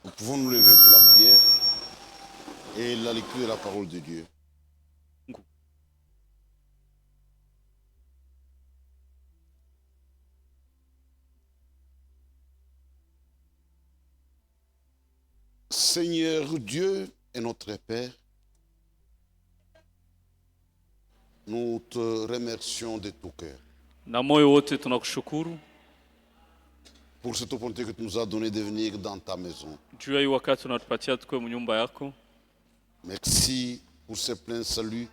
Nous pouvons nous lever pour la prière et la lecture de la parole de Dieu. Seigneur Dieu et notre Père, nous te remercions de tout cœur Na moyo wote tunakushukuru pour cette opportunité que tu nous as donnée de venir dans ta maison. juu ya hii wakati unatupatia tukue mnyumba yako. Merci pour ce plein salut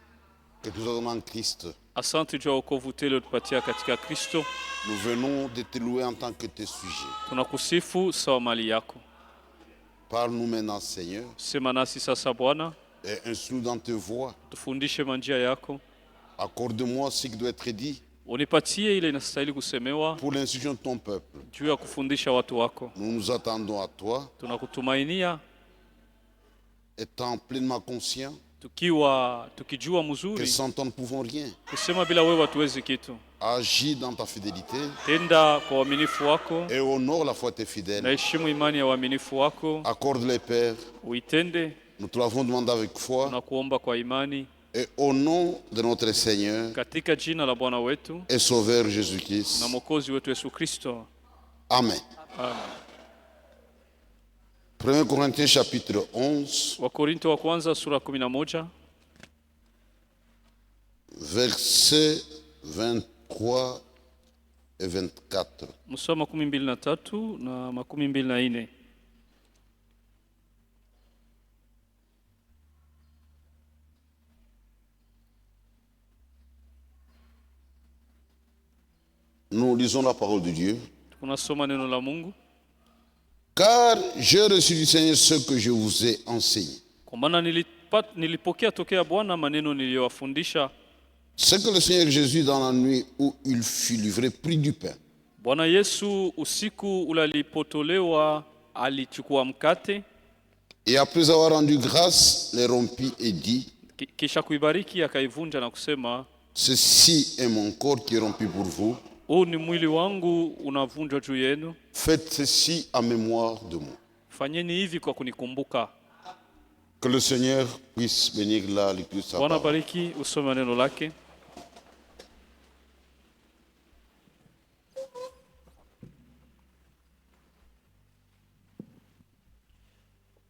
que tu nous as donné en Christ. Asante juu ya wokovu tele utupatia katika Kristo. Nous venons de te louer en tant que tes sujets. Tunakusifu sawa mali yako. Parle-nous maintenant, Seigneur, Sema nasi sasa Bwana, et instruis dans tes voies. tufundishe manjia yako. Accorde-moi ce qui doit être dit Unipatie ile inastahili kusemewa pour l'instruction de ton peuple. juu ya kufundisha watu wako. Nous nous attendons à toi, Tunakutumainia étant pleinement conscients tukijua que mzuri sans toi nous ne pouvons rien. kusema bila wewe hatuwezi kitu. Agis dans ta fidélité Tenda kwa uaminifu wako et honore la foi de tes na fidèles. heshimu imani ya uaminifu wako, Accorde-les, Père. uitende. Nous te l'avons demandé avec foi Tunakuomba kwa imani et au nom de notre Seigneur katika jina la Bwana wetu et Sauveur na Jésus-Christ. Mwokozi wetu Yesu Kristo. Amen. Amen. 1 Corinthiens chapitre 11, Wakorinto wa kwanza sura 11 versets 23 et 24. mstari wa 23 na 24. Nous lisons la parole de Dieu. Tunasoma neno la Mungu. Car j'ai reçu du Seigneur ce que je vous ai enseigné. Kwa maana nilipokea tokea Bwana maneno niliyowafundisha. Ce que le Seigneur Jésus, dans la nuit où il fut livré, prit du pain. Bwana Yesu usiku ule alipotolewa alichukua mkate, Et après avoir rendu grâce, les rompit et dit, kisha kuibariki akaivunja na kusema, ceci est mon corps qui est rompu pour vous. huu ni mwili wangu unavunjwa juu yenu. Faites ceci en mémoire de moi. Fanyeni hivi kwa kunikumbuka. Que le Seigneur puisse bénir la lecture de sa Bwana parole. bariki usome neno lake.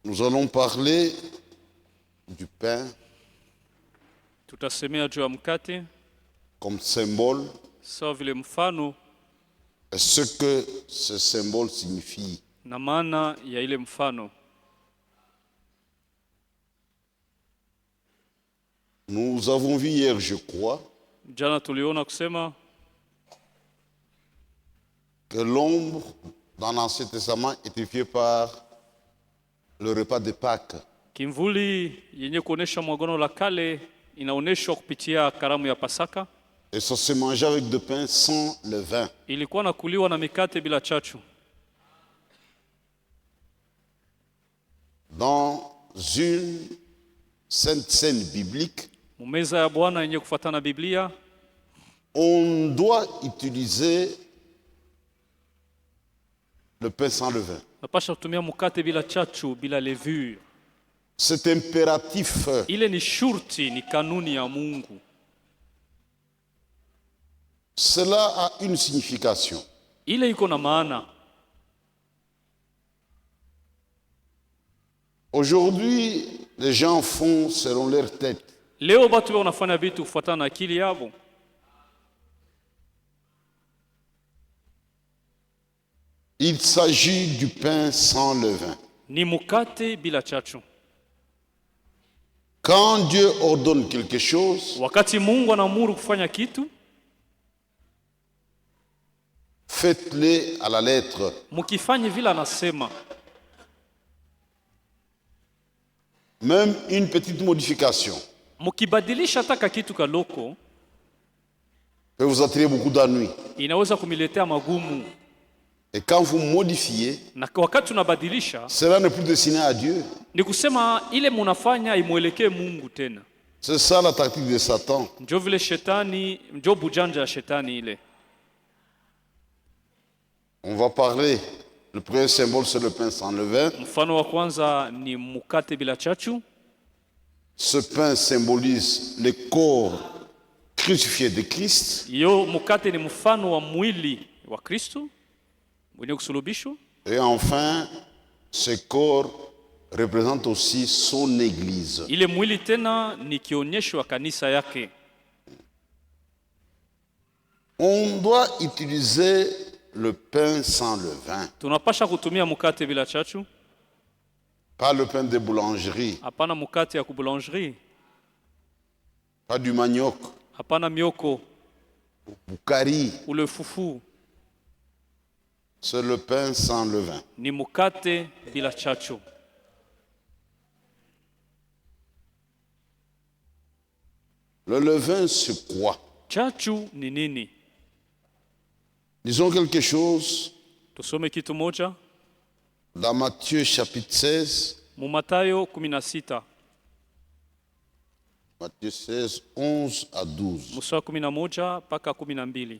Nous allons parler du pain Tutasemea juu ya mkate comme symbole sawa vile mfano et ce que ce symbole signifie. na maana ya ile mfano. Nous avons vu hier, je crois, Jana tuliona kusema que l'ombre dans l'Ancien Testament est typifiée par le repas de Pâques. kimvuli yenye kuonesha mwagano la kale inaoneshwa kupitia karamu ya Pasaka. Et ça se mangeait avec du pain sans levain. Ilikuwa na kuliwa na mikate bila chachu. Dans une sainte scène biblique, Mumeza ya Bwana yenye kufuatana na Biblia on doit utiliser le pain sans levain. napasha kutumia mkate bila chachu, bila levure. C'est impératif. Ile ni shurti, ni kanuni ya Mungu. Cela a une signification. Ile iko na maana. Aujourd'hui, les gens font selon leur tête. Leo watu wanafanya vitu kufuatana na akili yao. Il s'agit du pain sans levain. Ni mkate bila chachu. Quand Dieu ordonne quelque chose, Wakati Mungu anaamuru kufanya kitu, faites-le à la lettre. mkifanye vile anasema. Même une petite modification Mkibadilisha taka kitu kaloko, peut vous attirer beaucoup d'ennuis. inaweza kumiletea magumu. Et quand vous modifiez, Na wakati unabadilisha, cela n'est plus destiné à Dieu. ni kusema ile munafanya imwelekee Mungu tena. C'est ça la tactique de Satan. Njo vile shetani, njo bujanja ya shetani ile. On va parler Le premier symbole, c'est le pain sans levain. Mfano wa kwanza ni mkate bila chachu. Ce pain symbolise le corps crucifié de Christ. Hiyo mkate ni mfano wa mwili wa Kristo mwenye kusulubishwa. Et enfin, ce corps représente aussi son église. Ile mwili tena ni kionyesho wa kanisa yake. On doit utiliser le pain sans levain, Tunapasha kutumia mkate bila chachu, pas le pain de boulangerie, hapana mkate ya kuboulangerie, pas du manioc, hapana mioko, boukari. ule fufu. C'est le pain sans levain. Ni mkate bila chachu. Le levain, c'est quoi? Chachu ni nini? Disons quelque chose Tusome kitu moja dans Matthieu chapitre 16. mu Mathayo 16 Matthieu 16, 11 à 12. mstari 11 mpaka 12.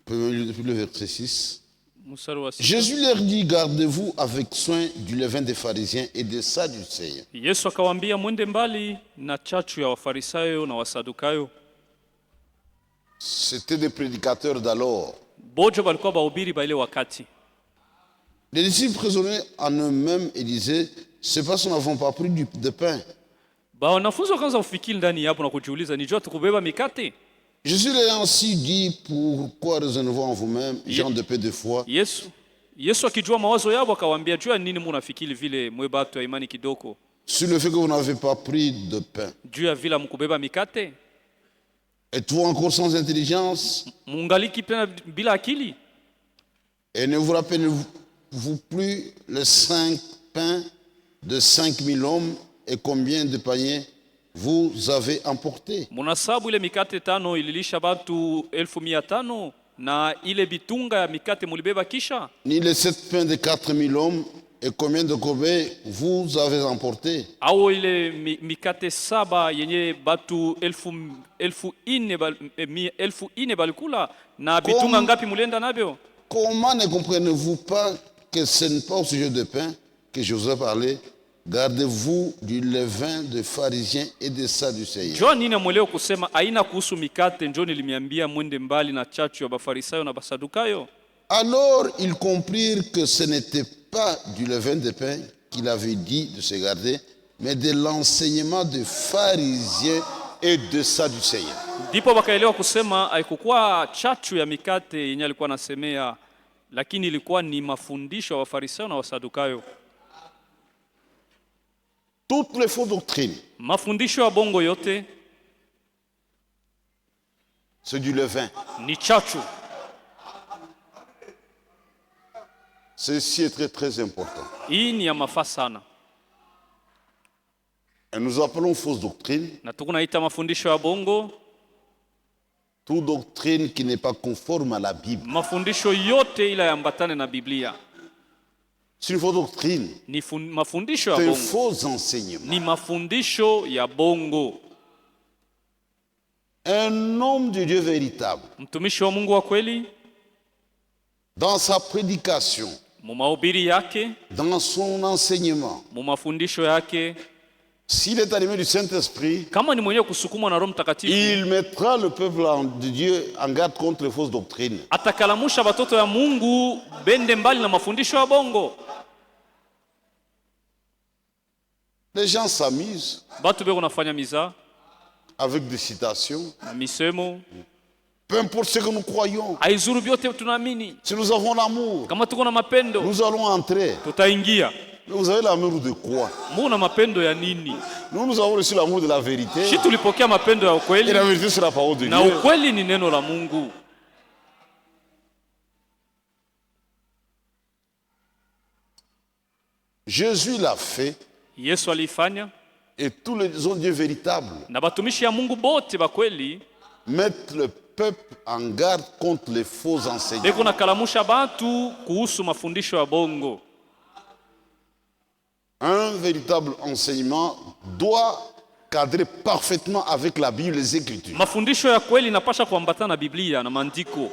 Depuis le verset 6. Mstari wa 6. Jésus leur dit, gardez-vous avec soin du levain des pharisiens et des sadducéens. Yesu akawaambia mwende mbali na chachu ya Wafarisayo na Wasadukayo. C'était des prédicateurs d'alors. Bojo balikuwa bahubiri ba ile wakati. Les disciples raisonnaient en eux-mêmes et disaient, c'est parce que nous n'avons pas pris de pain. Ba wanafunzi wakaanza kufikiri ndani hapo na kujiuliza, ni jua tukubeba mikate? Jésus leur ainsi dit, pourquoi raisonnez-vous en vous-même, gens de peu de foi? Yesu akijua mawazo yao akawaambia, jua nini munafikiri vile mwe batu ya imani kidogo? Sur le fait que vous n'avez pas pris de pain. Juu ya vile mkubeba mikate? Êtes-vous encore sans intelligence? Mungaliki tena bila akili? Et ne vous rappelez-vous plus les 5 pains de 5000 hommes et combien de paniers vous avez emporté? Munasabu ile mikate 5 ililisha batu 1500 na ile bitunga ya mikate mulibeba kisha? Ni les 7 pains de 4000 hommes et combien de corbeilles vous avez emporté? Au ile mikate 7 yenye batu 1400 balikula na bitunga ngapi mulienda nabyo? Comment ne comprenez-vous pas que ce n'est pas au sujet de pain que je vous ai parlé? Gardez-vous du levain des pharisiens et des sadducéens. Njoo nini mweleo kusema aina kuhusu mikate, njoo nilimiambia mwende mbali na chachu ya Bafarisayo na Basadukayo. Alors ils comprirent que ce n'était pas du levain de pain qu'il avait dit de se garder, mais de l'enseignement des pharisiens et des sadducéens. Ndipo wakaelewa kusema haikukuwa chachu ya mikate yenye alikuwa anasemea, lakini ilikuwa ni mafundisho ya Wafarisayo na Wasadukayo. Toutes les fausses doctrines, Mafundisho ya bongo yote c'est du levain. ni chachu. Ceci est très très important. Hii ni ya mafaa sana. Et nous appelons fausse doctrine Na tukunaita mafundisho ya bongo toute doctrine qui n'est pas conforme à la Bible. mafundisho yote ila yambatane na Biblia. C'est une fausse doctrine. Ni mafundisho ya C'est un bongo. faux enseignement. Ni mafundisho ya bongo. Un homme de Dieu véritable, Mtumishi wa Mungu wa kweli dans sa prédication, mu mahubiri yake, dans son enseignement, mu mafundisho yake, s'il est animé du Saint-Esprit, kama ni mwenyewe kusukumwa na Roho Mtakatifu, il mettra le peuple de Dieu en garde contre les fausses doctrines. atakalamusha batoto ya Mungu bende mbali na mafundisho ya bongo. Les gens s'amusent Batu beko nafanya miza avec des citations. na misemo, Peu importe ce que nous croyons, haizuru vyote tunaamini. si nous avons l'amour, Kama tuko na mapendo nous allons entrer. tutaingia. Mais vous avez l'amour de quoi? Mungu na mapendo ya nini? Nous avons reçu l'amour de la vérité. Shi tulipokea mapendo ya Et ukweli, la vérité, c'est la parole de na Dieu. ukweli ni neno la Mungu. Jésus l'a fait Yesu alifanya et tous les hommes de Dieu véritables na batumishi ya Mungu bote ba kweli mettent le peuple en garde contre les faux enseignements. beko nakalamusha batu kuhusu mafundisho ya bongo. Un véritable enseignement doit cadrer parfaitement avec la Bible et les Écritures. Mafundisho ya kweli inapasha kuambatana na Biblia na maandiko.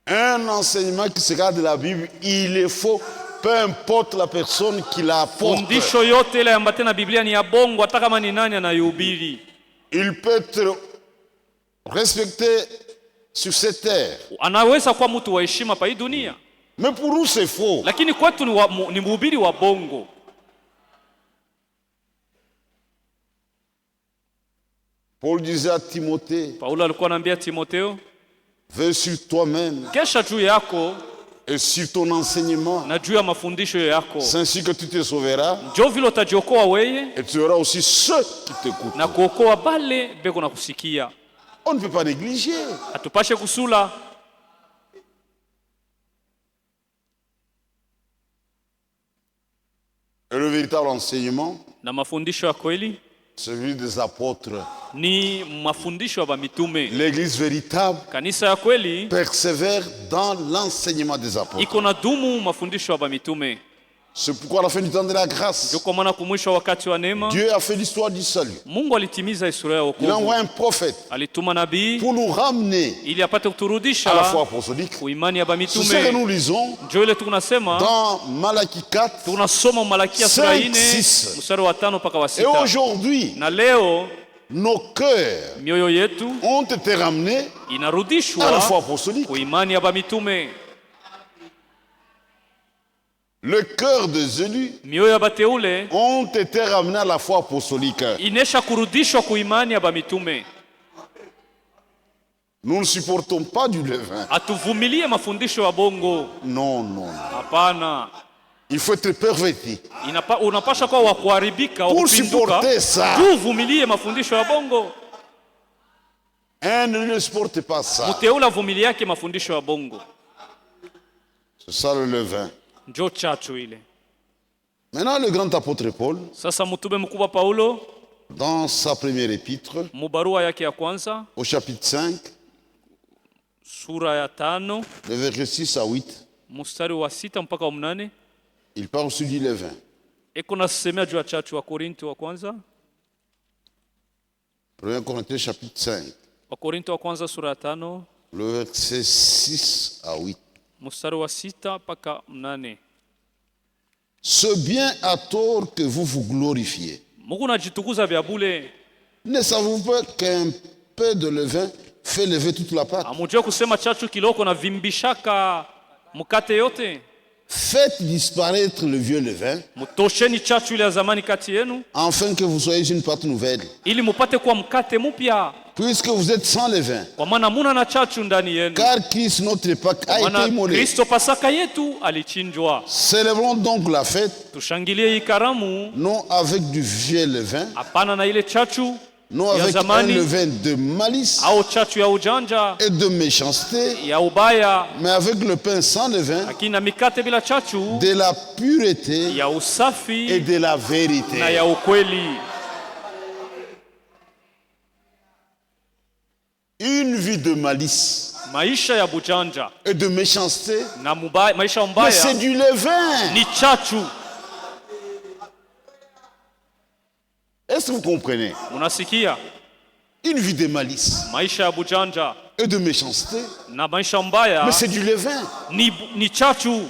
Un enseignement qui se garde de la Bible, il est faux, peu importe la personne qui l'apporte. Fundisho yote ile ambatana na Biblia ni ya bongo, hata kama ni nani anayehubiri. Il peut être respecté sur cette terre. Anaweza kuwa mtu wa heshima pa hii dunia. Mais pour nous c'est faux. Lakini kwetu ni mhubiri wa bongo. Paul disait à Timothée, Paulo alikuwa anaambia Timotheo, veille sur toi-même kesha juu yako et sur ton enseignement. na juu ya mafundisho yako. C'est ainsi que tu te sauveras Njo vile utajiokoa weye et tu auras aussi ceux qui t'écoutent. na kuokoa bale beko na kusikia. On ne peut pas négliger. Hatupashe kusula. Et le véritable enseignement, Na mafundisho ya kweli celui des apôtres. ni mafundisho ya mitume. L'église véritable Kanisa ya kweli persévère dans l'enseignement des apôtres. iko na dumu mafundisho ya mitume. C'est pourquoi à la fin du temps de la grâce, Kwa maana kumwisho wakati wa neema Dieu a fait l'histoire du salut. Mungu alitimiza historia ya Il a wokovu. envoyé un prophète Alituma nabii pour nous ramener ili apate à la kuturudisha foi apostolique. kuimani ya C'est ce que mitume. nous lisons Njo ile tunasema dans Malachie 4. tunasoma Malakia sura 5, 6. 4 mstari wa 5 mpaka wa Et 6. aujourd'hui, Na leo nos cœurs mioyo yetu ont été ramenés à la foi inarudishwa apostolique. kuimani ya mitume. Le cœur des élus Mioyo ya bateule ont été ramenés à la foi apostolique. inesha kurudishwa kuimani ya mitume. Nous ne supportons pas du levain. Atuvumilie mafundisho ya bongo. Non, non. Hapana. Il faut être perverti Unapasha kuwa wa kuharibika, wa pour kupinduka. supporter ça. Tuvumilie mafundisho ya bongo. Un ne supporte pas ça. Mteule avumilie yake mafundisho ya bongo. C'est ça le levain. Njo chachu ile. Maintenant, le grand apôtre Paul, Sasa mtume mkubwa Paulo dans sa première épître, mubarua yake ya kwanza au chapitre 5, sura ya 5 le verset 6 à 8, mstari wa 6 mpaka wa 8 il parle aussi du levain. iko nasemea juu ya chachu wa Korinto wa kwanza. 1 Corinthiens chapitre 5, Wa Korinto wa kwanza sura ya 5 le verset 6 à 8. mstari wa 6 mpaka 8. C'est bien à tort que vous vous glorifiez. Mungu najitukuza vya bule. Ne savez-vous pas qu'un peu de levain fait lever toute la pâte? Amujua kusema chachu kiloko na vimbishaka mkate yote. Faites disparaître le vieux levain, Mutosheni chachu ile ya zamani kati yenu afin que vous soyez une pâte nouvelle. ili mupate kuwa mkate mpya, Puisque vous êtes sans levain, kwa maana muna na chachu ndani yenu. car Christ, notre Pâque, a été Maana immolé. Kristo Pasaka yetu alichinjwa. Célébrons donc la fête, Tushangilie hii karamu non avec du vieux levain, hapana na ile chachu non ya avec un zamani levain de malice au chachu ya ujanja et de méchanceté, ya ubaya, mais avec le pain sans levain, lakini na mikate bila chachu de la pureté ya et usafi de la na vérité. ya ukweli. Une vie de malice Maisha ya bujanja et de méchanceté, na maisha mais c'est mbaya du levain. ni chachu. Est-ce que vous comprenez? Unasikia? Une vie de malice Maisha ya bujanja et de méchanceté, na maisha mbaya mais c'est du levain. ni chachu.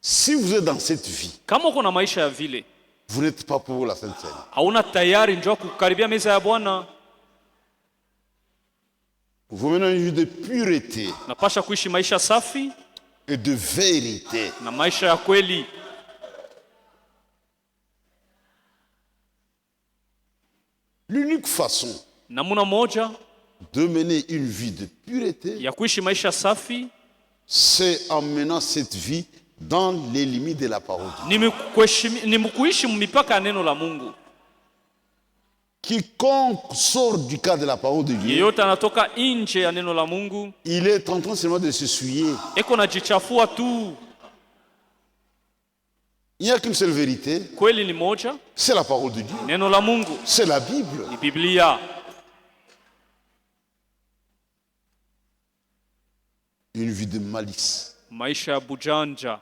Si vous êtes dans cette vie, Kama uko na maisha ya vile, vous n'êtes pas pour la Sainte Seine. hauna tayari njoo kukaribia meza ya Bwana. Vous menez une vie de pureté Napasha kuishi maisha safi et de vérité. na maisha ya kweli. L'unique façon Namuna moja de mener une vie de pureté, ya kuishi maisha safi c'est en menant cette vie dans les limites de la parole. ni mkuishi mipaka ya neno la Mungu. Quiconque sort du cadre de la parole de Dieu, Yeyote anatoka nje ya neno la Mungu il est en train seulement de se souiller. eko najichafua tu. Il n'y a qu'une seule vérité, Kweli ni moja, c'est la parole de Dieu, neno la Mungu c'est la Bible. ni Biblia. Une vie de malice, Maisha ya bujanja,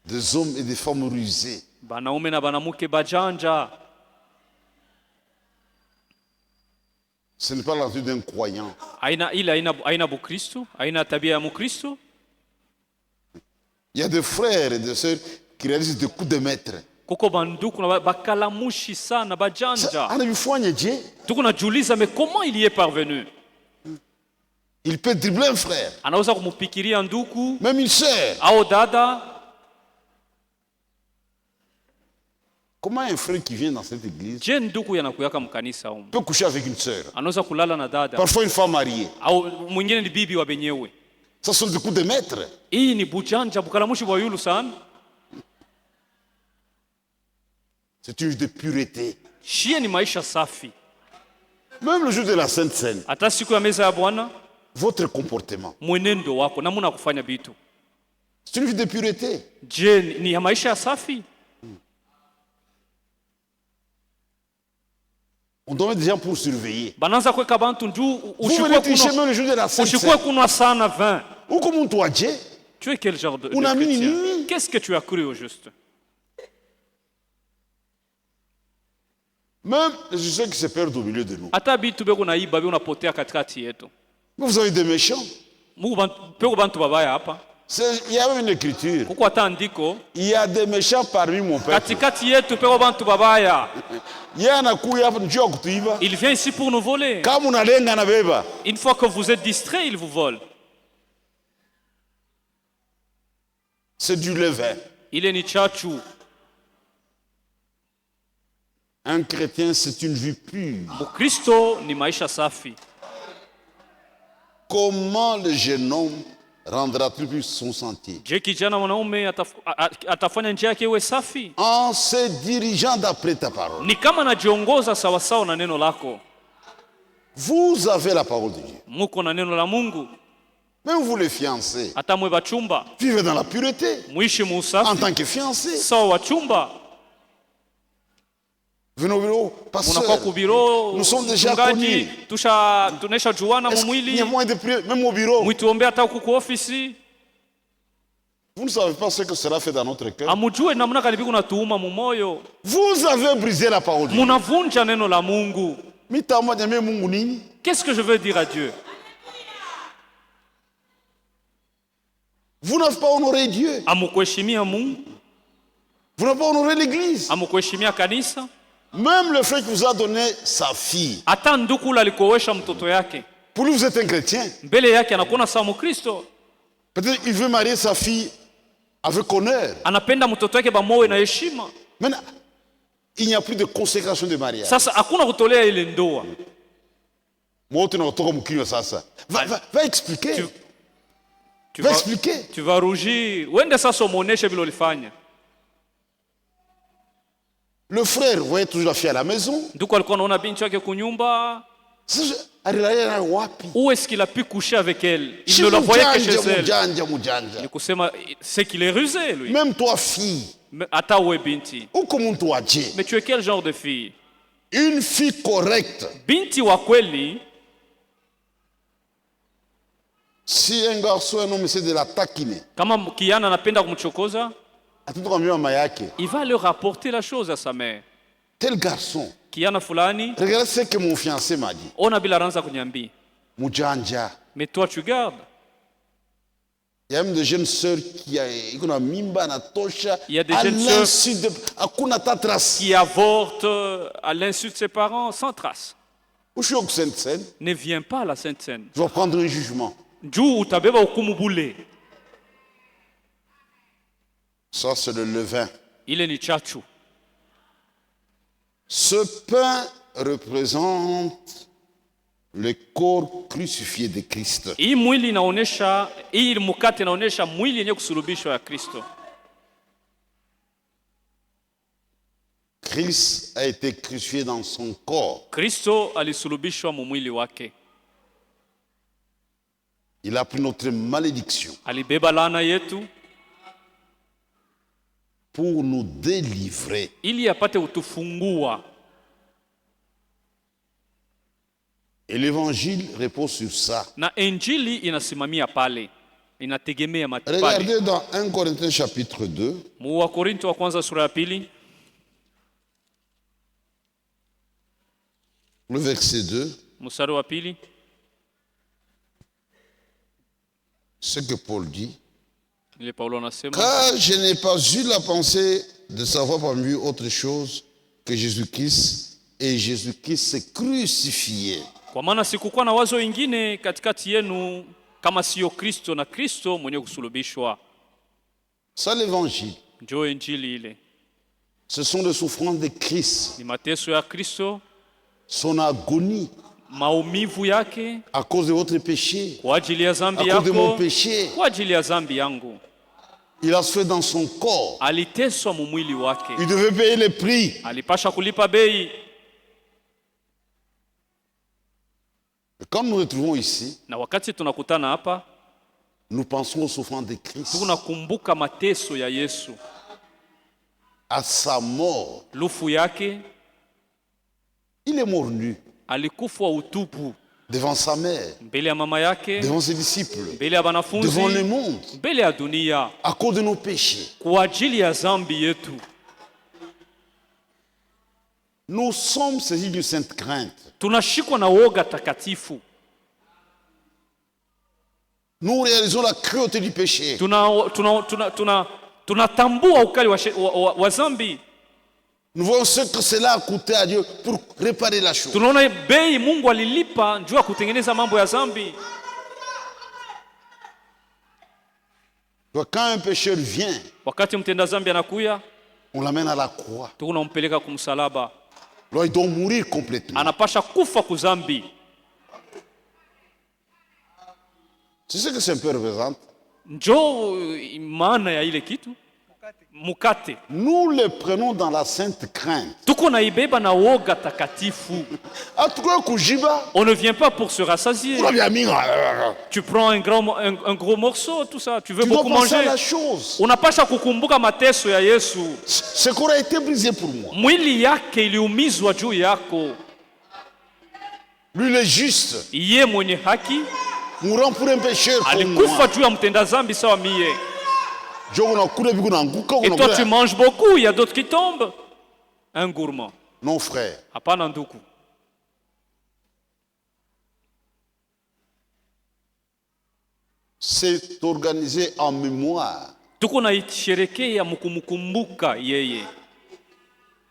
des hommes et des femmes rusés. banaume na banamuke bajanja. Ce n'est pas l'attitude d'un croyant. Aina Bukristo, aina tabia ya Mukristo. Il y a des frères et des sœurs qui réalisent des coups de maître. Kuko banduku na bakalamushi sana bajanja. Anavifanya je? Tuko najiuliza mais comment il y est parvenu? Il peut dribbler un frère, Anaweza kumupikiria nduku même une sœur. au dada. Comment un frère qui vient dans cette église Je nduku yanakuyaka mkanisa humu peut coucher avec une sœur? anaweza kulala na dada Parfois une femme mariée. au mwingine ni bibi wa benyewe. Ça sont des coups de maître. Hii ni bujanja bukalamushi bwa yulu sana. C'est une vie de pureté. Shie ni maisha safi. Même le jour de la Sainte Seine, Hata siku ya meza ya Bwana, votre comportement, mwenendo wako namuna kufanya vitu, c'est une vie de pureté. je ni ya maisha ya safi? On doit mettre des gens pour surveiller. Bananza kweka bantu njuu Vous venez tricher même le jour de la Sainte ushikwe Seine. kunwa sana vin. Ou comme on doit dire, Tu es quel genre de Unamini chrétien? nini? Qu'est-ce que tu as cru au juste? même ceux qui se perdent au milieu de nous. Hata bitu beko naiba beko napotea katikati yetu. Mais vous avez des méchants. Peko bantu babaya hapa. Il y a même une écriture. Kuko hata andiko Il y a des méchants parmi mon peuple. katikati yetu peko bantu babaya. Il y a un coup, il y a un jeu à kutuiba. Il vient ici pour nous voler. Kama unalenga na beba. Une fois que vous êtes distrait, il vous vole. C'est du levain. Il est ni chachu. Un chrétien, c'est une vie pure. Mkristo ni maisha safi. Comment le jeune homme rendra-t-il plus son sentier? Je kijana mwanaume atafanya njia yake iwe safi? En se dirigeant d'après ta parole. Ni kama najiongoza sawasawa na neno lako. Vous avez la parole de Dieu. Muko na neno la Mungu. Même vous les fiancés, Hata mwe bachumba vivez dans la pureté. muishi En muusafi tant que fiancés. sawa wachumba. Venez au bureau, pasteur. Munakuwa kubiro Nous sommes déjà mchungaji, connus. tunesha juana Est-ce qu'il y mumwili. a moyen de prier, même au bureau? Mwituombe hata huku kwa ofisi. Vous ne savez pas ce que cela fait dans notre cœur. Amujue namna kalibi kuna tuuma mumoyo. Vous avez brisé la parole de Dieu. Munavunja neno la Mungu. Mitama nyame Mungu nini? Qu'est-ce que je veux dire à Dieu? Vous n'avez pas honoré Dieu. Amukuheshimia Mungu, Vous n'avez pas honoré l'église. amukuheshimia kanisa. Même le frère qui vous a donné sa fille. Hata nduku ule alikowesha mtoto yake Pour lui, vous êtes un chrétien. mbele yake anakuona sawa Mkristo. Peut-être qu'il veut marier sa fille avec honneur. Anapenda mtoto wake bamoe na heshima. Maintenant, il n'y a plus de consécration de mariage. Sasa hakuna kutolea ile ndoa. Moi, tu n'as pas mkinywa sasa. Va expliquer. Tu Va vas, expliquer. tu vas rougir. Uende sasa umuoneshe vile ulifanya. Le frère voyait toujours la fille à la maison. Nduku alikuwa anaona binti yake kunyumba. Alilalia wapi? Où est-ce qu'il a pu coucher avec elle? Il ne la voyait que chez elle. Mujanja. Ni kusema c'est qu'il est rusé lui. Même toi, fille. Hata uwe binti. Ou comment toi, Dieu? Mais tu es quel genre de fille? Une fille correcte. Binti wa kweli, Si un garçon, un homme essaie de la taquiner, kama kijana anapenda kumchokoza, il il va leur rapporter la chose à sa mère. tel garçon, Kijana fulani, regarde ce que mon fiancé m'a dit. ona bila ranza kunyambia. Mujanja. Mais toi tu gardes. Il y a même des jeunes sœurs qui ont mimba na tosha. Il y a des jeunes sœurs akuna ta trace. qui avortent à l'insu de ses parents sans trace. Ne viens pas à la Sainte Seine. Je vais prendre un jugement. Juu utabeba hukumu bule. Ça, c'est le levain. Ile ni chachu. Ce pain représente le corps crucifié de Christ. Hii mwili inaonesha, hii mkate inaonesha mwili yenye kusulubishwa ya Kristo. Christ a été crucifié dans son corps. Kristo alisulubishwa mu mwili wake. Il a pris notre malédiction alibeba laana yetu pour nous délivrer. ili apate utufungua. Et l'évangile repose sur ça. Na injili inasimamia pale, inategemea pale. Regardez dans 1 Corinthiens chapitre 2. Mu wa Korinto wa kwanza sura ya pili, Le verset 2. mstari wa pili, Ce que Paul dit. ile Paulo anasema, Car je n'ai pas eu la pensée de savoir parmi eux autre chose que Jésus-Christ, et Jésus-Christ s'est crucifié. kwa maana sikukuwa na wazo ingine katikati yenu kama sio Kristo na Kristo mwenye kusulubishwa. Ça l'évangile. Njoo injili ile, Ce sont les souffrances de Christ, ni mateso ya Kristo, son agonie maumivu yake à cause de votre péché, kwa ajili ya à dhambi cause de mon yako, péché. kwa ajili ya dhambi yangu. Il a souffert dans son corps. Aliteswa mumwili wake, Il devait payer le prix. alipasha kulipa bei. Quand nous nous retrouvons ici, Na wakati tunakutana hapa, nous pensons aux souffrances de Christ, tunakumbuka mateso ya Yesu, à sa mort. lufu yake. Il est mort nu Alikufa utupu devant sa mère, mbele ya mama yake, devant ses disciples, mbele ya devant banafunzi, le monde, mbele ya dunia, à cause de nos péchés. kwa ajili ya dhambi yetu. Nous sommes saisis d'une sainte crainte. Tunashikwa na woga takatifu. Nous réalisons la cruauté du péché. Tunatambua ukali wa dhambi. Nous voyons ce que cela a coûté à Dieu pour réparer la chose. Tunaona bei Mungu alilipa njoo kutengeneza mambo ya dhambi. Quand un pécheur vient, Wakati mtenda dhambi anakuya, on l'amène à la croix. tunampeleka kumsalaba. Alors il doit mourir complètement. Anapasha kufa kuzambi. C'est ce que ce peu représente. Njoo maana ya ile kitu mukate. Nous le prenons dans la sainte crainte. Tuko na ibeba na woga takatifu. On ne vient pas pour se rassasier. Tu prends un gros morceau, tout ça. Tu veux beaucoup manger. Unapasha kukumbuka mateso ya Yesu. Ce corps a été brisé pour moi. Mwili yake iliumizwa juu yako. Lui le juste. Iye mwenye haki. Mourant pour un pécheur comme alikufa juu ya mtenda dhambi sawa mie. Et toi tu manges beaucoup, il y a d'autres qui tombent. Un gourmand. Non frère. Hapana ndugu. C'est organisé en mémoire. Tuko na isherekea mkumkumbuka yeye.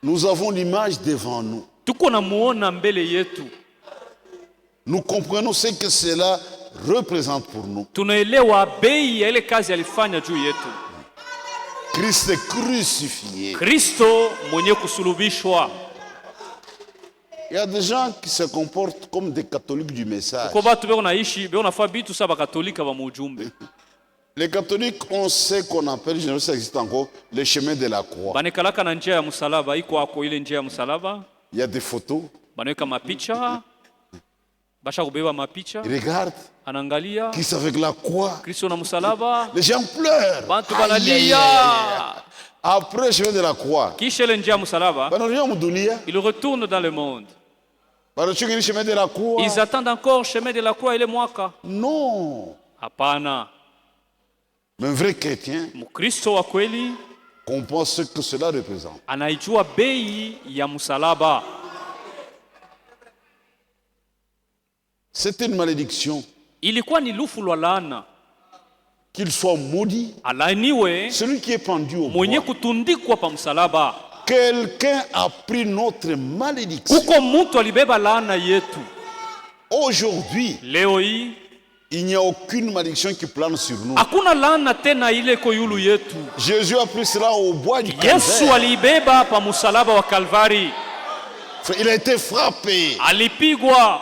Nous avons l'image devant nous. Tuko na muona mbele yetu. Nous comprenons ce que cela représente pour nous. Tunaelewa bei ya ile kazi alifanya juu yetu. Christ est crucifié. Kristo mwenye kusulubishwa. Il y a des gens qui se comportent comme des catholiques du message. Kwa batu beko naishi, beko nafaa bitu saba katolika ba mujumbe. Les catholiques, on sait qu'on appelle, je ne sais pas si ça existe encore, le chemin de la croix. Banekalaka na njia ya msalaba, iko ako ile njia ya msalaba. Il y a des photos. Banaweka mapicha. Basha kubeba mapicha. Il regarde. Anangalia. Christ avec la croix. Kristo na msalaba. Les gens pleurent. Bantu banalia. Après le chemin de la croix. Kisha ile njia ya msalaba. Il retourne dans le monde. Ils attendent encore le chemin de la croix ile mwaka. Non. Hapana. Mais un vrai chrétien. Mkristo wa kweli comprend ce que cela représente. Anaijua bei ya msalaba. C'était une malédiction. Ilikuwa ni lufu lwa laana. Qu'il soit maudit. Alaaniwe celui qui est pendu au mwenye kutundikwa pa msalaba. Quelqu'un a pris notre malédiction. Kuko mtu alibeba laana yetu. Aujourd'hui, leo hii il n'y a aucune malédiction qui plane sur nous. Hakuna laana tena ile ko yulu yetu. Jésus a pris cela au bois du Calvaire. Yesu alibeba pa msalaba wa Kalvari. Il a été frappé. Alipigwa.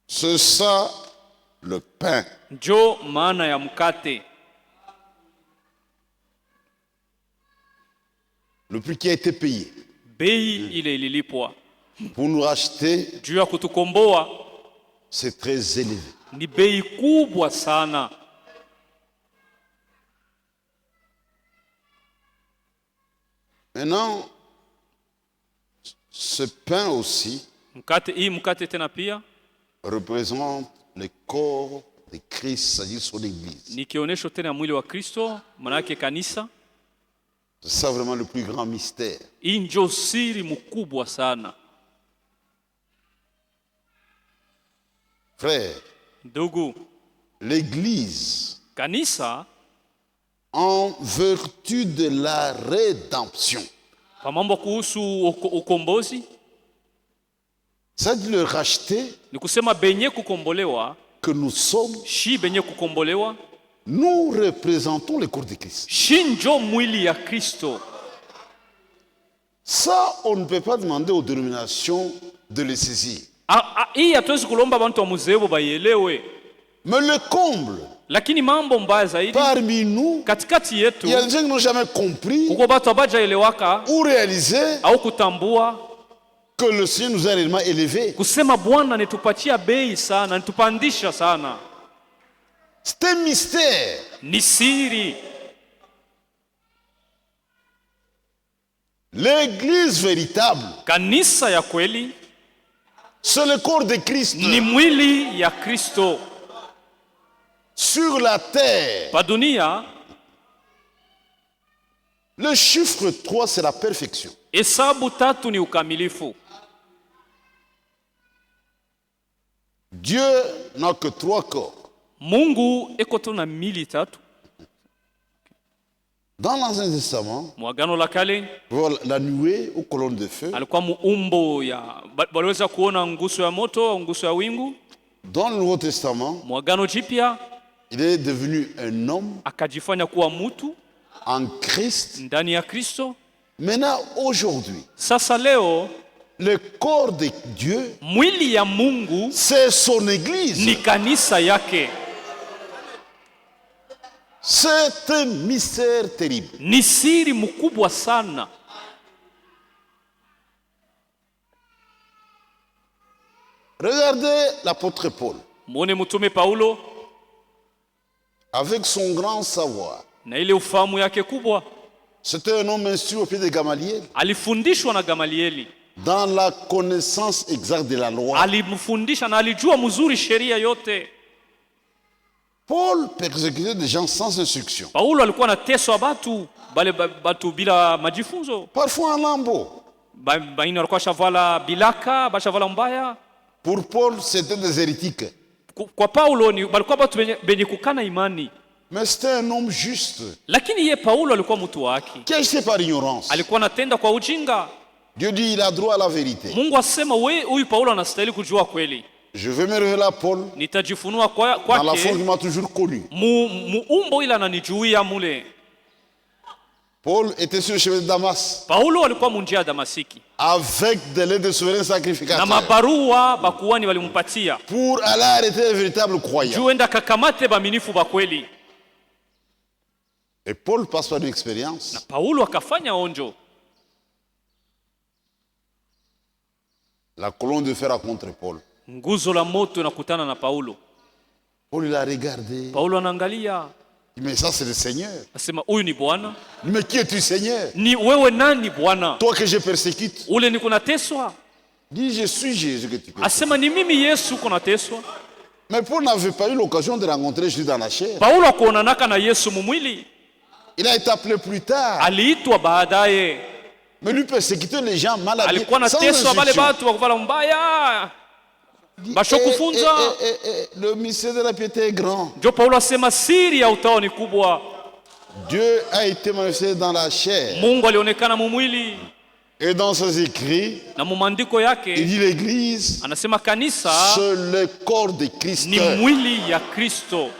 C'est ça le pain. Njo maana ya mkate. Le prix qui a été payé. Bei ile ililipwa. pour nous racheter, juu ya kutukomboa c'est très élevé. Ni bei kubwa sana. Maintenant, ce pain aussi mkate tena pia représente le corps de Christ, c'est-à-dire son église. Ni kionesho tena mwili wa Kristo, maana yake kanisa. C'est ça vraiment le plus grand mystère. Hii ndio siri mkubwa sana. Frère, ndugu, l'église, kanisa, en vertu de la rédemption, kwa mambo kuhusu ukombozi, c'est le racheter, ni kusema benye kukombolewa, que nous sommes, shi benye kukombolewa, nous représentons le corps de Christ. Shi njo mwili ya Kristo. Ça, on ne peut pas demander aux dénominations de le saisir. Hii hatuwezi kulomba bantu wa muzebo baelewe. Mais le comble, lakini mambo mbaya zaidi, parmi nous, katikati yetu, il y a des gens qui n'ont jamais compris kuko batu abajaelewaka ou réalisé au kutambua que le Seigneur nous a réellement élevés. Kusema Bwana nitupatia bei sana, nitupandisha sana. C'est un mystère. Ni siri. L'église véritable, kanisa ya kweli, c'est le corps de Christ. Ni mwili ya Kristo. Sur la terre, pa dunia, le chiffre 3 c'est la perfection. Hesabu 3 ni ukamilifu. Dieu n'a que 3 corps. Mungu eko tu na mili 3. Dans l'Ancien Testament, Mwagano la kale, la nuée aux colonnes de feu, alikuwa muumbo ya baliweza kuona nguso ya moto, nguso ya wingu. Dans le Nouveau Testament, Mwagano jipya, il est devenu un homme, akajifanya kuwa mtu en Christ, ndani ya Kristo. Maintenant, aujourd'hui, sasa leo, le corps de Dieu, mwili ya Mungu, c'est son église. Ni kanisa yake. C'est un mystère terrible. Ni siri mkubwa sana. Regardez l'apôtre Paul. Muone mtume Paulo, avec son grand savoir. Na ile ufahamu yake kubwa. C'était un homme instruit au pied de Gamaliel. Alifundishwa na Gamalieli. Dans la connaissance exacte de la loi. Alimfundisha na alijua mzuri sheria yote. Paul persécutait des gens sans instruction. Paulo alikuwa anateswa batu bila majifunzo. Parfois en lambeau. Baina walikuwa shavala bilaka, bashavala mbaya. Pour Paul, c'était des hérétiques. Kwa Paulo ni balikuwa batu benye kukana imani. Mais c'était un homme juste. Lakini ye Paulo alikuwa mtu wa haki. Qui agissait par ignorance. Alikuwa anatenda kwa ujinga. Dieu dit il a droit à la vérité. Mungu asema huyu Paulo anastahili kujua kweli. Je vais me révéler à Paul. Nitajifunua kwake. Dans la forme qui m'a toujours connu. Muumbo ila ananijuia mule. Paul était sur le chemin de Damas. Paulo alikuwa munjia Damasiki. Avec des lettres de souverains sacrificateurs. Na mabarua bakuwani walimpatia. Pour aller arrêter les véritables croyants. Juenda kakamate baminifu bakweli. Et Paul passe par une expérience. Na Paulo akafanya onjo. La colonne de fer contre Paul. Nguzo la moto nakutana na Paulo. Paul il a regardé. Paulo anaangalia. Mais ça c'est le Seigneur. Asema huyu ni Bwana. Mais qui es-tu Seigneur? Ni wewe nani Bwana? Toi que je persécute. Ule ni kunateswa. Dis je suis Jésus que tu persécutes. Asema ni mimi Yesu kunateswa. Mais Paul n'avait pas eu l'occasion de rencontrer Jésus dans la chair. Paulo akuonanaka na Yesu mumwili. Il a été appelé plus tard. Aliitwa baadaye. Mais lui persécutait les gens mal habillés. Alikuwa anateswa wale watu wakuvala mbaya. Bashokufunza. Le mystère de la piété est grand. Ndio Paulo asema siri ya utawa ni kubwa. Dieu a été manifesté dans la chair. Mungu alionekana mumwili. Et dans ses écrits, na mumandiko yake, il dit l'église, anasema kanisa, c'est le corps de Christ. Ni mwili ya Kristo.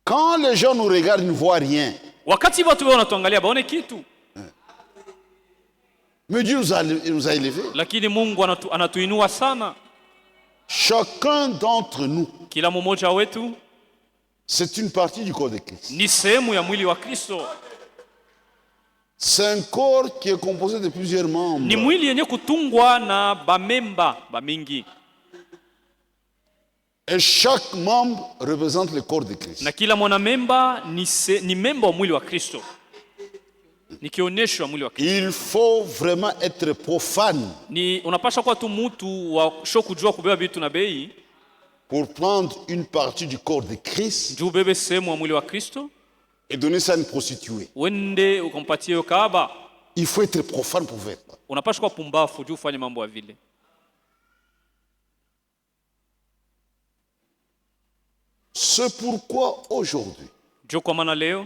Quand les gens nous regardent, ils ne voient rien. Wakati watu wanatuangalia baone kitu. Mais Dieu nous a élevés. Lakini Mungu anatuinua sana. Chacun d'entre nous, kila mmoja wetu, c'est une partie du corps de Christ. Ni sehemu ya mwili wa Kristo. C'est un corps qui est composé de plusieurs membres. Ni mwili yenye kutungwa na bamemba bamingi. Et chaque membre représente le corps de Christ. Na kila mwanamemba ni memba wa mwili wa Kristo. Ni kionyesho mwili wa Kristo. Il faut vraiment être profane. Ni unapaswa kuwa tu mtu wa kujua kubeba vitu na bei. Pour prendre une partie du corps de Christ. Ndio ubebe sehemu wa mwili wa Kristo. Et donner ça à une prostituée. Wende ukampatie yo kahaba. Il faut être profane pour faire ça. Unapaswa kuwa pumbafu juu ufanye mambo ya vile. C'est pourquoi aujourd'hui, ndio kwa maana leo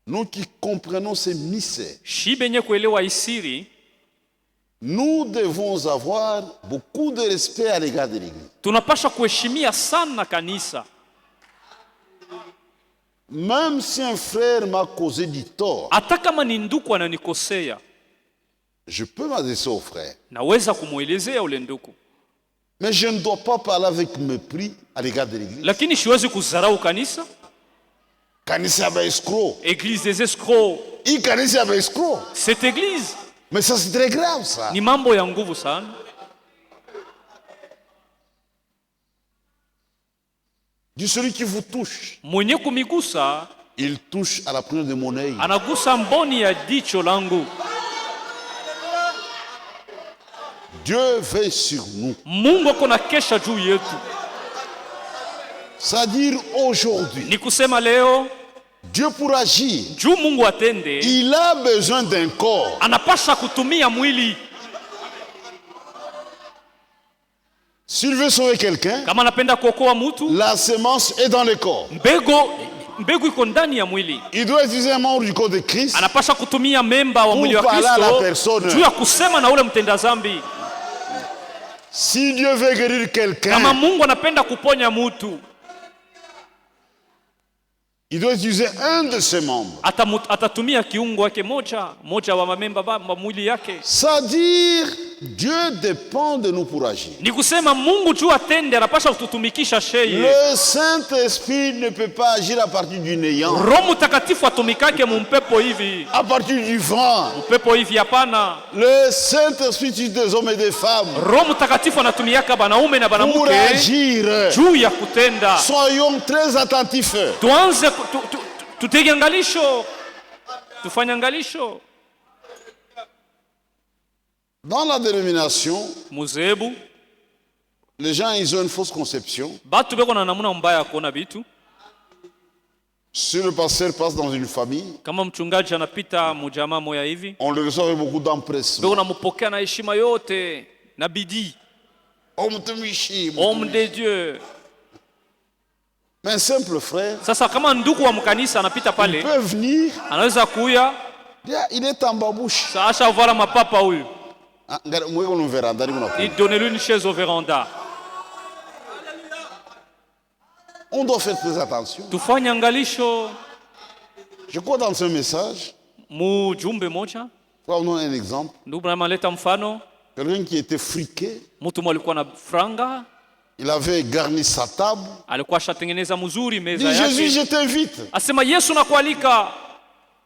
nous qui comprenons ces mystères, shibenye kuelewa isiri, nous devons avoir beaucoup de respect à l'égard de l'Église. Tunapaswa kuheshimia sana kanisa. Même si un frère m'a causé du tort, hata kama ni ndugu ananikosea, je peux m'adresser au frère. Naweza kumuelezea ule ndugu. Mais je ne dois pas parler avec mépris à l'égard de l'Église. Lakini siwezi kudharau kanisa. Kanisa ya escroc. Église des escrocs. Hii kanisa ya escroc. Cette église. Mais ça c'est très grave ça. Ni mambo ya nguvu sana. Du celui qui vous touche. Mwenye kumigusa, il touche à la pointe de mon œil. Anagusa mboni ya jicho langu. Dieu veille sur nous. Mungu akona kesha juu yetu. C'est-à-dire aujourd'hui. Ni kusema leo, Dieu pour agir. Juu Mungu atende, il a besoin d'un corps. Anapasha kutumia mwili. S'il veut sauver quelqu'un, kama anapenda kuokoa mtu, la semence est dans le corps. Mbegu iko ndani ya mwili. Il doit utiliser un membre du corps de Christ. Anapasha kutumia memba wa mwili wa Kristo juu ya kusema na ule mtenda zambi. Si Dieu veut guérir quelqu'un, kama Mungu anapenda kuponya mtu, il doit utiliser un de ses membres. Atatumia kiungo wake moja wa mamemba wa mwili yake. C'est-à-dire Dieu dépend de nous pour agir. Ni kusema Mungu juu atende anapasha kututumikisha sheye. Le Saint-Esprit ne peut pas agir à partir du néant. Roho Mtakatifu atumikake mumpepo hivi. À partir du vent. Mpepo hivi hapana. Le Saint-Esprit utilise des hommes et des femmes. Roho Mtakatifu anatumiaka banaume na banamuke pour agir. Juu ya kutenda. Soyons très attentifs. Tuanze tutege angalisho. Tufanye angalisho. Dans la dénomination, Muzebu, les gens ils ont une fausse conception. Batu beko na namuna mbaya ya kuona vitu. Si le pasteur passe dans une famille, kama mchungaji anapita mjamaa moya hivi, on le reçoit avec beaucoup d'empressement. Beko nampokea na heshima yote na bidii. Homme de Dieu. Mais un simple frère, sasa kama ndugu wa mkanisa anapita pale, il peut venir, anaweza kuya, il est en babouche. Sasa voilà mapapa huyu. Donnez-lui une chaise au véranda. On doit faire très attention. Tufanye angalisho. Je crois dans ce message. Mujumbe moja. Prenons un exemple. Quelqu'un qui était friqué. Il avait garni sa table. Il dit Jésus, je t'invite.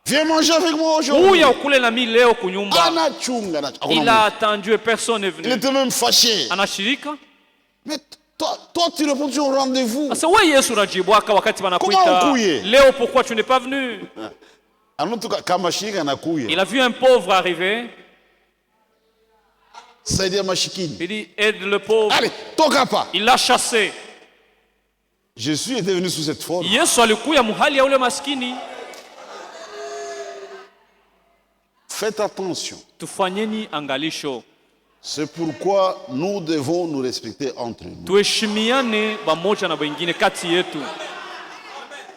Viens manger avec moi aujourd'hui. Il a attendu et personne n'est venu. Il était même fâché. Mais toi tu réponds au rendez-vous. Comment Léo, pourquoi tu n'es pas venu? Il a vu un pauvre arriver. Il dit aide le pauvre. Allez, toka pas. Il l'a chassé. Jésus était venu sous cette forme. Faites attention. C'est pourquoi nous devons nous respecter entre nous.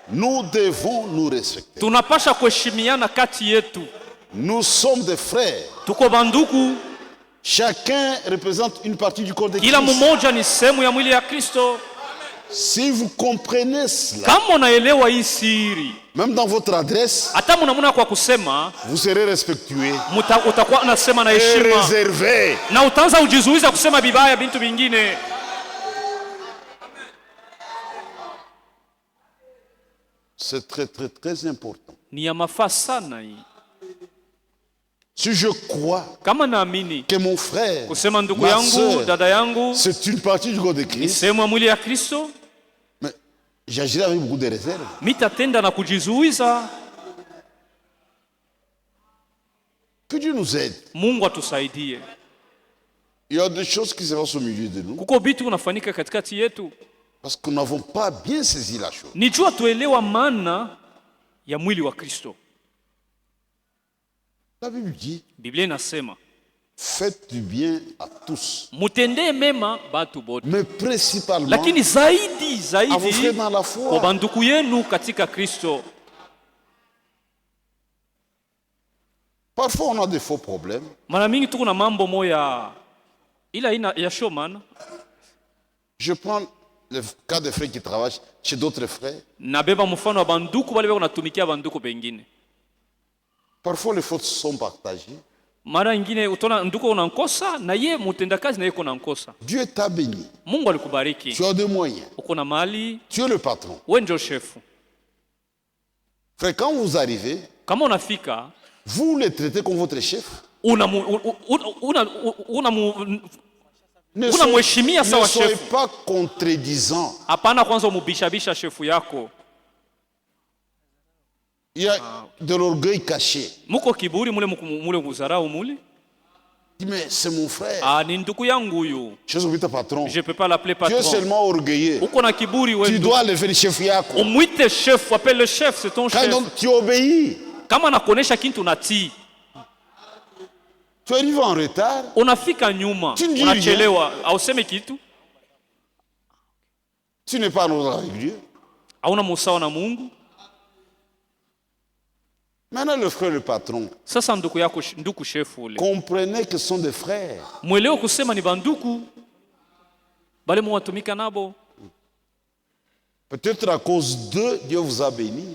Nous devons nous respecter. Nous sommes des frères. Chacun représente une partie du corps de Christ. Si vous comprenez cela, même dans votre adresse, vous serez respectueux et réservé. C'est très très très important. Si je crois que mon frère, ma soeur, c'est une partie du corps de Christ, mais j'agirai avec beaucoup de réserve. Que Dieu nous aide. Il y a des choses qui se passent au milieu de nous parce que nous n'avons pas bien saisi la chose. La Bible dit, faites du bien à tous, mais principalement à vos frères dans la foi. Parfois on a des faux problèmes. Je prends le cas des frères qui travaillent chez d'autres frères. Parfois les fautes sont partagées. Dieu t'a béni. Tu as des moyens. Tu es le patron. Frère, quand vous arrivez, vous les traitez comme votre chef. Ne soyez pas contredisant. Il y a de l'orgueil caché. Mais c'est mon frère. Je suis ton patron. Je ne peux pas l'appeler patron. Tu es seulement orgueilleux. Tu dois lever le chef yako. Appelle le chef, c'est ton chef. Quand tu obéis. Tu arrives en retard. Tu ne dis rien. Tu n'es pas en ordre avec Dieu. Maintenant le frère le patron. Comprenez que ce sont des frères. Peut-être à cause d'eux, Dieu vous a béni.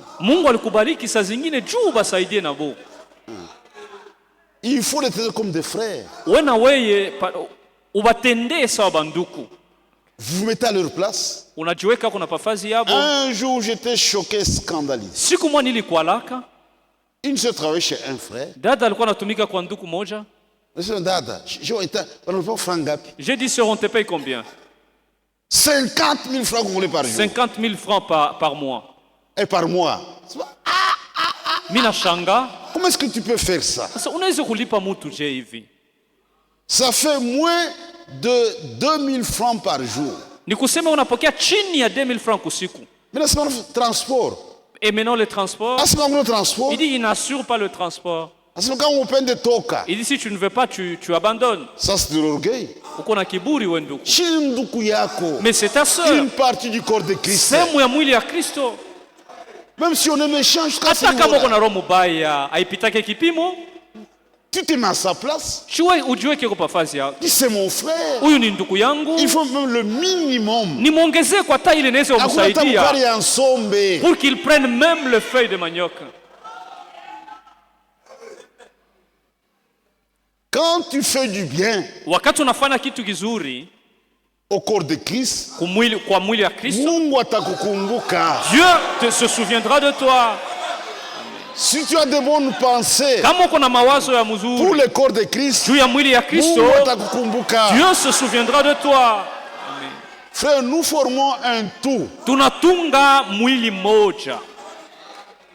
Il faut les traiter comme des frères. Vous vous mettez à leur place. Un jour, j'étais choqué, scandalisé. Une seule travaillait chez un frère. J'ai dit, on te paye combien? 50 000 francs congolais par jour. 50 000 francs par mois. Et par mois. Minashanga. Comment est-ce que tu peux faire ça? Ça fait moins de 2000 francs par jour. Mais là, c'est le transport. Et maintenant le transport. Il dit il n'assure pas le transport. Il dit si tu ne veux pas, tu abandonnes. Ça c'est de l'orgueil. Mais c'est ta soeur. Une partie du corps de Christ. Même si on est méchant jusqu'à ce moment-là. Tu te mets à sa place. Dis c'est mon frère. Il faut même le minimum. Pour qu'il prenne même le feuille de manioc. Quand tu fais du bien au corps de Christ, Dieu se souviendra de toi. Si tu as de bonnes pensées pour le corps de Christ, Dieu se souviendra de toi. Frère, nous formons un tout.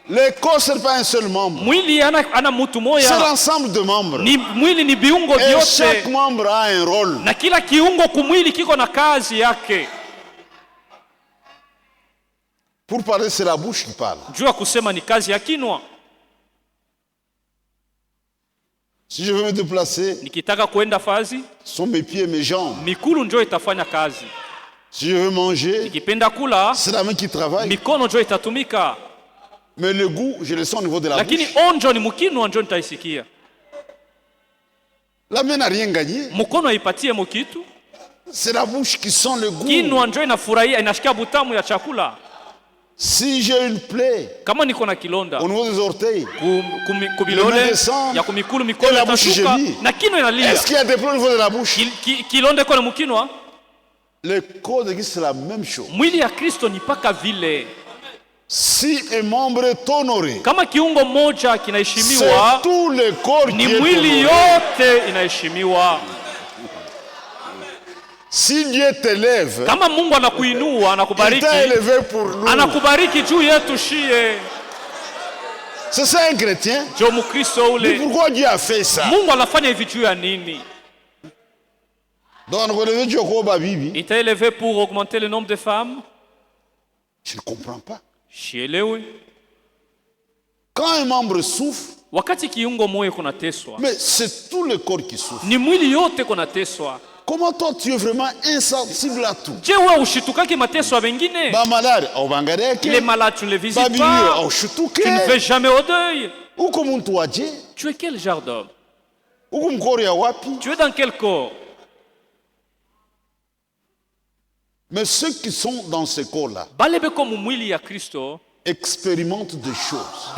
Le corps, ce n'est pas un seul membre. C'est l'ensemble de membres. Et chaque membre a un rôle. Pour parler, c'est la bouche qui parle. Si je veux me déplacer, ce sont mes pieds et mes jambes. Si je veux manger, c'est la main qui travaille. Mais le goût, je le sens au niveau de la bouche. La main n'a rien gagné. C'est la bouche qui sent le goût. Si j'ai une plaie au niveau des orteils, le nez descend et la bouche gémit. Est-ce qu'il y a des plaies au niveau de la bouche? Le corps de Christ, c'est la même chose. Si un membre est honoré, kama kiungo moja kinaheshimiwa, c'est tout le corps ni mwili yote inaheshimiwa. Si Dieu t'élève, kama Mungu anakuinua, anakubariki, il t'a élevé pour nous. Anakubariki juu yetu shie. C'est ça un chrétien. Mais pourquoi Dieu a fait ça? Mungu anafanya hivi juu ya nini? Donc il t'a élevé pour augmenter le nombre de femmes? Je ne comprends pas. Shielewi. Quand un membre souffre, wakati kiungo moyo kunateswa, mais c'est tout le corps qui souffre. Ni mwili yote kunateswa. Comment toi tu es vraiment insensible à tout? Je wewe ushitukaki mateso ya wengine? Ba malade au bangareke. Les malades tu ne les visites pas. Tu ne fais jamais au deuil. Uko muntu waje? Tu es quel genre d'homme? Uko mkori ya wapi? Tu es dans quel corps? Mais ceux qui sont dans ce corps-là expérimentent des choses.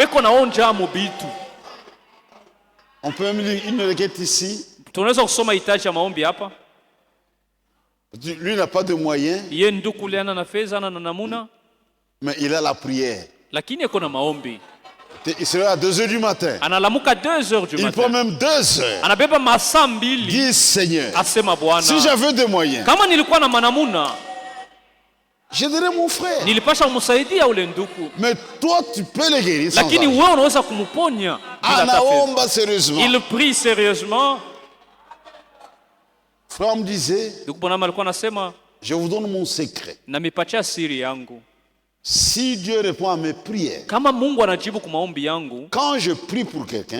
On peut même lire une requête ici. Lui n'a pas de moyens, mais il a la prière. Il sera à 2 heures du matin. Il prend même 2 heures. Dis Seigneur, si j'avais des moyens, j'aiderais mon frère. Mais toi, tu peux le guérir sans argent. Anaomba sérieusement. Il prie sérieusement. Frère me disait, je vous donne mon secret. Si Dieu répond à mes prières, quand je prie pour quelqu'un,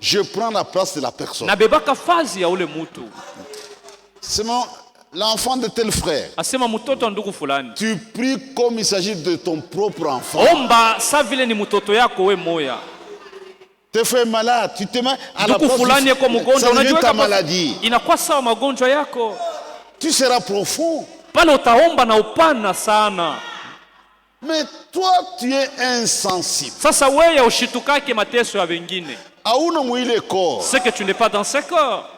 je prends la place de la personne. C'est l'enfant de tel frère. Tu pries comme il s'agit de ton propre enfant. Tes frères malades, tu te mets à la place de ta maladie. Tu seras profond. Mais toi, tu es insensible. C'est que tu n'es pas dans ce corps.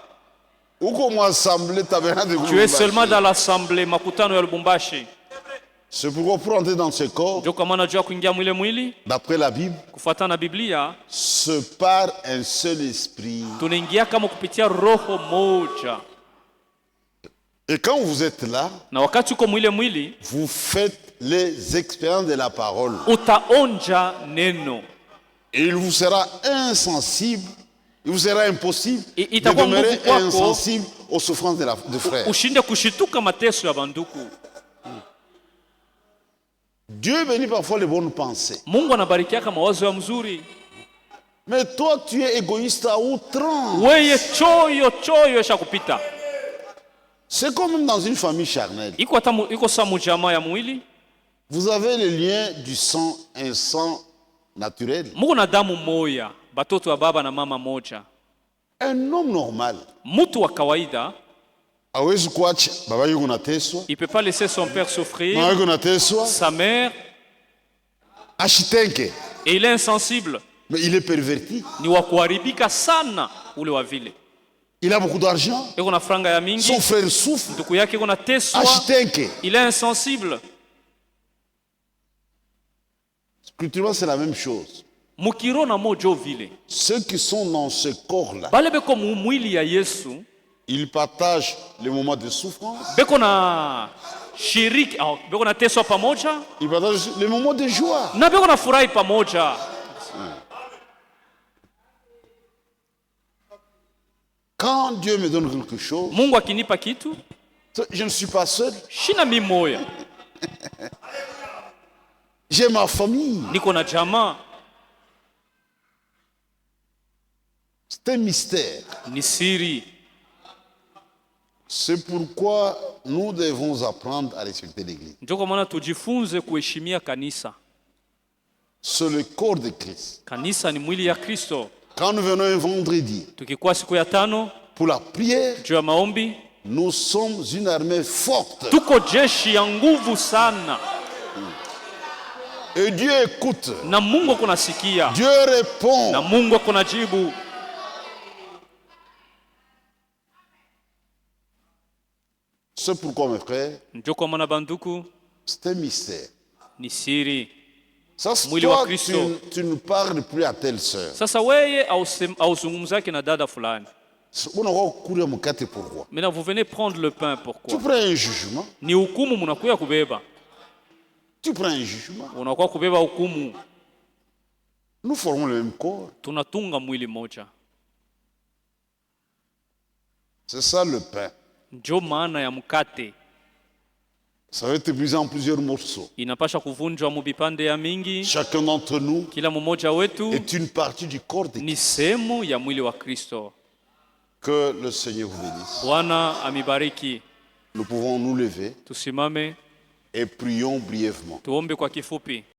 Tu es seulement dans l'assemblée Makutano ya Lubumbashi. C'est pourquoi pour entrer dans ce corps, d'après la Bible, se part un seul esprit. Et quand vous êtes là, vous faites les expériences de la parole. Et il vous sera insensible, il vous sera impossible de demeurer insensible aux souffrances de frères. Dieu bénit parfois les bonnes pensées. Mais toi, tu es égoïste à outrance. C'est comme dans une famille charnelle. Vous avez le lien du sang, un sang naturel. Un homme normal, il ne peut pas laisser son père souffrir, sa mère, et il est insensible. Mais il est perverti. Il a beaucoup d'argent. Son frère souffre. Il est insensible. Spirituellement, c'est la même chose. Ceux qui sont dans ce corps-là, ils partagent les moments de souffrance. Ils partagent les moments de joie. Quand Dieu me donne quelque chose, je ne suis pas seul. J'ai ma famille. C'est un mystère. C'est pourquoi nous devons apprendre à respecter l'Église. C'est le corps de Christ. Quand nous venons un vendredi pour la prière, nous sommes une armée forte. Et Dieu écoute. Dieu répond. C'est pourquoi, mes frères, c'est un mystère. Ça, toi, tu ne parles plus à telle sœur. Sasa wewe hauzungumzaki na dada fulani. Pourquoi? Maintenant vous venez prendre le pain, pourquoi? Tu prends un jugement. Ni hukumu mnakuya kubeba. Tu prends un jugement. Unakuwa kubeba hukumu. Nous formons le même corps. Tunatunga mwili moja. C'est ça le pain. Ndio maana ya mkate. Ça va être brisé en plusieurs morceaux. Inapasha kuvunjwa mu vipande ya mingi. Chacun d'entre nous kila mmoja wetu est une partie du corps de Christ. Ni sehemu ya mwili wa Kristo. Que le Seigneur vous bénisse. Bwana amibariki. Nous pouvons nous lever. Tusimame et prions brièvement. Tuombe kwa kifupi.